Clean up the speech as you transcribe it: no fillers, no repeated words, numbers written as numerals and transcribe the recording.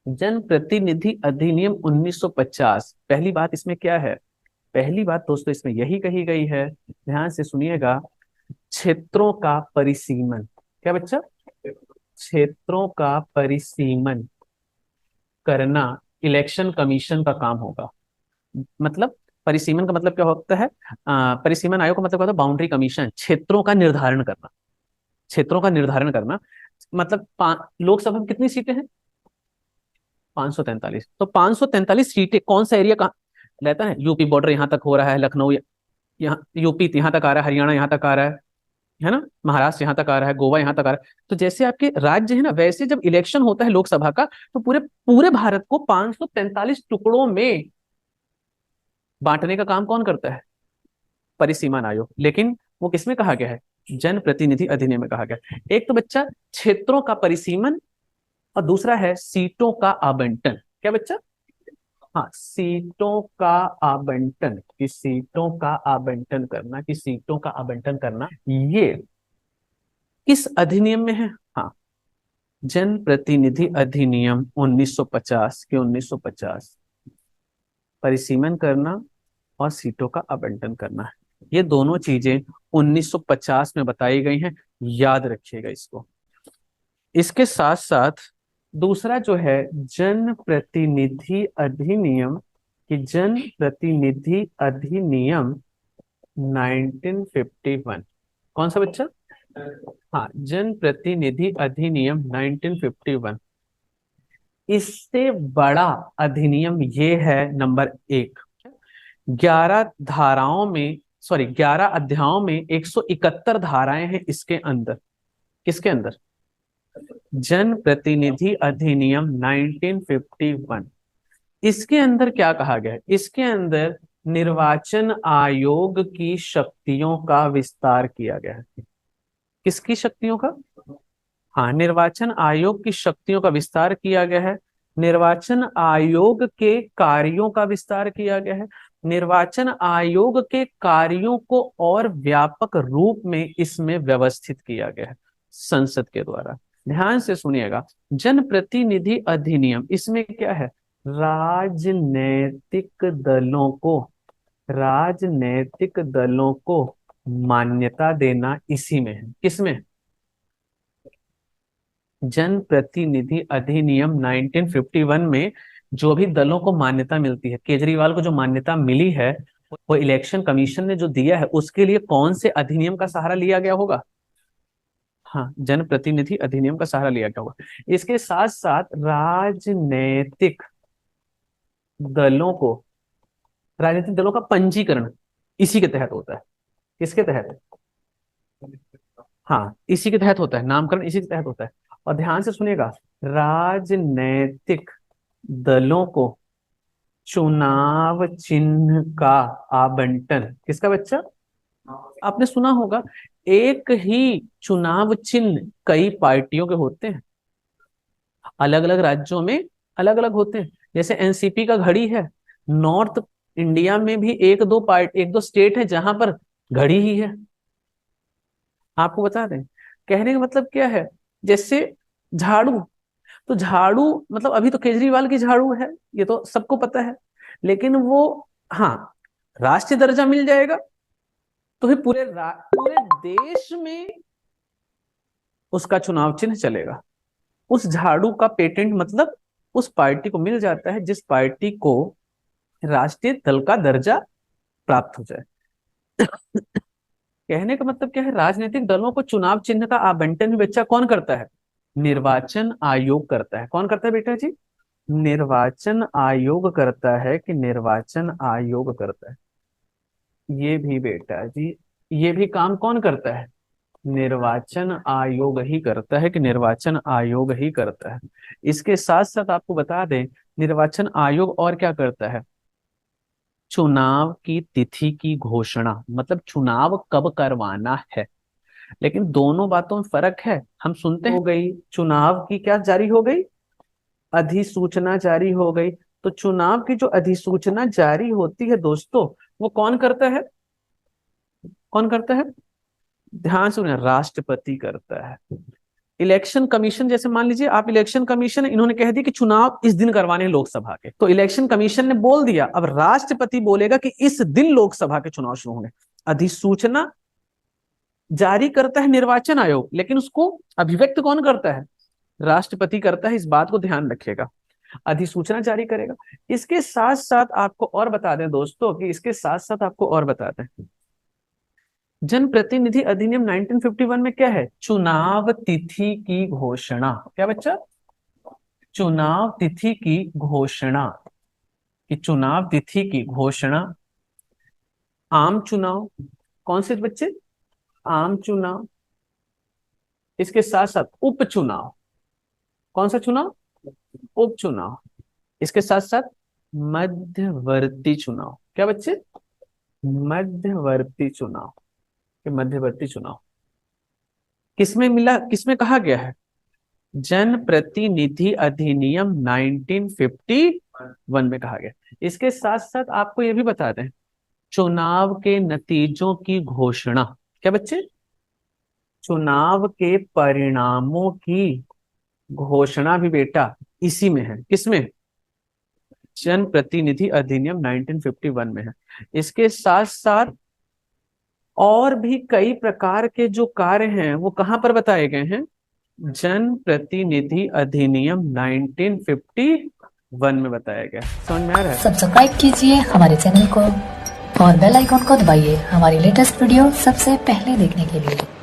जन प्रतिनिधि अधिनियम 1950। पहली बात इसमें क्या है? पहली बात दोस्तों इसमें यही कही गई है, ध्यान से सुनिएगा, क्षेत्रों का परिसीमन। क्या बच्चा? क्षेत्रों का परिसीमन करना इलेक्शन कमीशन का काम होगा। मतलब परिसीमन का मतलब क्या होता है? परिसीमन आयोग का मतलब क्या होता है? बाउंड्री कमीशन, क्षेत्रों का निर्धारण करना। क्षेत्रों का निर्धारण करना मतलब लोकसभा में कितनी सीटें हैं? 543। तो 543 सीटें, कौन सा एरिया कहाँ रहता है? यूपी बॉर्डर यहाँ तक हो रहा है, लखनऊ यहाँ, यूपी यहाँ तक आ रहा है, हरियाणा यहाँ तक आ रहा है ना, महाराष्ट्र यहाँ तक आ रहा है, गोवा यहाँ तक आ रहा है। तो जैसे आपके राज्य है ना, वैसे जब इलेक्शन होता है लोकसभा का, तो पूरे पूरे भारत को 543 टुकड़ों में बांटने का काम कौन करता है? परिसीमन आयोग। लेकिन वो किसमें कहा गया है? जन प्रतिनिधि अधिनियम में कहा गया है। एक तो बच्चा क्षेत्रों का परिसीमन, और दूसरा है सीटों का आवंटन। क्या बच्चा? हाँ, सीटों का आवंटन, कि सीटों का आवंटन करना, कि सीटों का आवंटन करना, ये किस अधिनियम में है? हाँ, जन प्रतिनिधि अधिनियम 1950 के 1950। परिसीमन करना और सीटों का आवंटन करना है, ये दोनों चीजें 1950 में बताई गई हैं। याद रखिएगा इसको। इसके साथ साथ दूसरा जो है जन प्रतिनिधि अधिनियम, कि जन प्रतिनिधि अधिनियम 1951। कौन सा बच्चा? हाँ, जन प्रतिनिधि अधिनियम 1951। इससे बड़ा अधिनियम ये है, नंबर एक, 11 अध्यायों में 171 धाराएं हैं इसके अंदर। किसके अंदर? जन प्रतिनिधि अधिनियम 1951। इसके अंदर क्या कहा गया है? इसके अंदर निर्वाचन आयोग की शक्तियों का विस्तार किया गया है। किसकी शक्तियों का? हाँ, निर्वाचन आयोग की शक्तियों का विस्तार किया गया है। निर्वाचन आयोग के कार्यों का विस्तार किया गया है। निर्वाचन आयोग के कार्यों को और व्यापक रूप में इसमें व्यवस्थित किया गया है संसद के द्वारा। ध्यान से सुनिएगा, जनप्रतिनिधि अधिनियम, इसमें क्या है? राजनैतिक दलों को, राजनैतिक दलों को मान्यता देना इसी में है। किसमें? जन प्रतिनिधि अधिनियम 1951 में जो भी दलों को मान्यता मिलती है, केजरीवाल को जो मान्यता मिली है, वो इलेक्शन कमीशन ने जो दिया है, उसके लिए कौन से अधिनियम का सहारा लिया गया होगा? हाँ, जन प्रतिनिधि अधिनियम का सहारा लिया गया होगा। इसके साथ साथ राजनैतिक दलों को, राजनीतिक दलों का पंजीकरण इसी के तहत होता है। किसके तहत? हाँ, इसी के तहत होता है, नामकरण इसी के तहत होता है। और ध्यान से सुनिएगा, राजनैतिक दलों को चुनाव चिन्ह का आवंटन, किसका बच्चा? आपने सुना होगा, एक ही चुनाव चिन्ह कई पार्टियों के होते हैं, अलग अलग राज्यों में अलग अलग होते हैं। जैसे एनसीपी का घड़ी है, नॉर्थ इंडिया में भी एक दो स्टेट है जहां पर घड़ी ही है। आपको बता दें, कहने का मतलब क्या है? जैसे झाड़ू, तो झाड़ू मतलब अभी तो केजरीवाल की झाड़ू है, ये तो सबको पता है। लेकिन वो, हाँ, राष्ट्रीय दर्जा मिल जाएगा तो फिर पूरे देश में उसका चुनाव चिन्ह चलेगा। उस झाड़ू का पेटेंट मतलब उस पार्टी को मिल जाता है जिस पार्टी को राष्ट्रीय दल का दर्जा प्राप्त हो जाए। कहने का मतलब क्या है? राजनीतिक दलों को चुनाव चिन्ह का आवंटन भी बच्चा कौन करता है? निर्वाचन आयोग करता है। कौन करता है बेटा जी? निर्वाचन आयोग करता है, कि निर्वाचन आयोग करता है। ये भी बेटा जी, ये भी काम कौन करता है? निर्वाचन आयोग ही करता है, कि निर्वाचन आयोग ही करता है। इसके साथ साथ आपको बता दें, निर्वाचन आयोग और क्या करता है? चुनाव की तिथि की घोषणा, मतलब चुनाव कब करवाना है। लेकिन दोनों बातों में फर्क है। हम सुनते हैं हो गई चुनाव की, क्या जारी हो गई? अधिसूचना जारी हो गई। तो चुनाव की जो अधिसूचना जारी होती है दोस्तों, वो कौन करता है? कौन करता है? ध्यान सुनिए, राष्ट्रपति करता है। इलेक्शन कमीशन, जैसे मान लीजिए आप इलेक्शन कमीशन, इन्होंने कह दिया कि चुनाव इस दिन करवाने हैं लोकसभा के, तो इलेक्शन कमीशन ने बोल दिया, अब राष्ट्रपति बोलेगा कि इस दिन लोकसभा के चुनाव शुरू होंगे। अधिसूचना जारी करता है निर्वाचन आयोग, लेकिन उसको अभिव्यक्त कौन करता है? राष्ट्रपति करता है, इस बात को ध्यान रखिएगा। अधिसूचना जारी करेगा। इसके साथ साथ आपको और बता दें दोस्तों, कि इसके साथ साथ आपको और बता दें, जनप्रतिनिधि अधिनियम 1951 में क्या है? चुनाव तिथि की घोषणा। क्या बच्चा? चुनाव तिथि की घोषणा, कि चुनाव तिथि की घोषणा। आम चुनाव, कौन से बच्चे? आम चुनाव। इसके साथ साथ उपचुनाव, कौन सा चुनाव? उपचुनाव। इसके साथ साथ मध्यवर्ती चुनाव। क्या बच्चे? मध्यवर्ती चुनाव। मध्यवर्ती चुनाव किसमें मिला, किसमें कहा गया है? जनप्रतिनिधि अधिनियम 1951 में कहा गया। इसके साथ साथ आपको यह भी बता दें, चुनाव के नतीजों की घोषणा। क्या बच्चे? चुनाव के परिणामों की घोषणा भी बेटा इसी में है। किसमें? जनप्रतिनिधि अधिनियम 1951 में है। इसके साथ साथ और भी कई प्रकार के जो कार्य हैं वो कहां पर बताए गए हैं? जनप्रतिनिधि अधिनियम 1951 में बताया गया। समझ में आ रहा है? सब्सक्राइब कीजिए हमारे चैनल को और बेल आइकॉन को दबाइए हमारी लेटेस्ट वीडियो सबसे पहले देखने के लिए।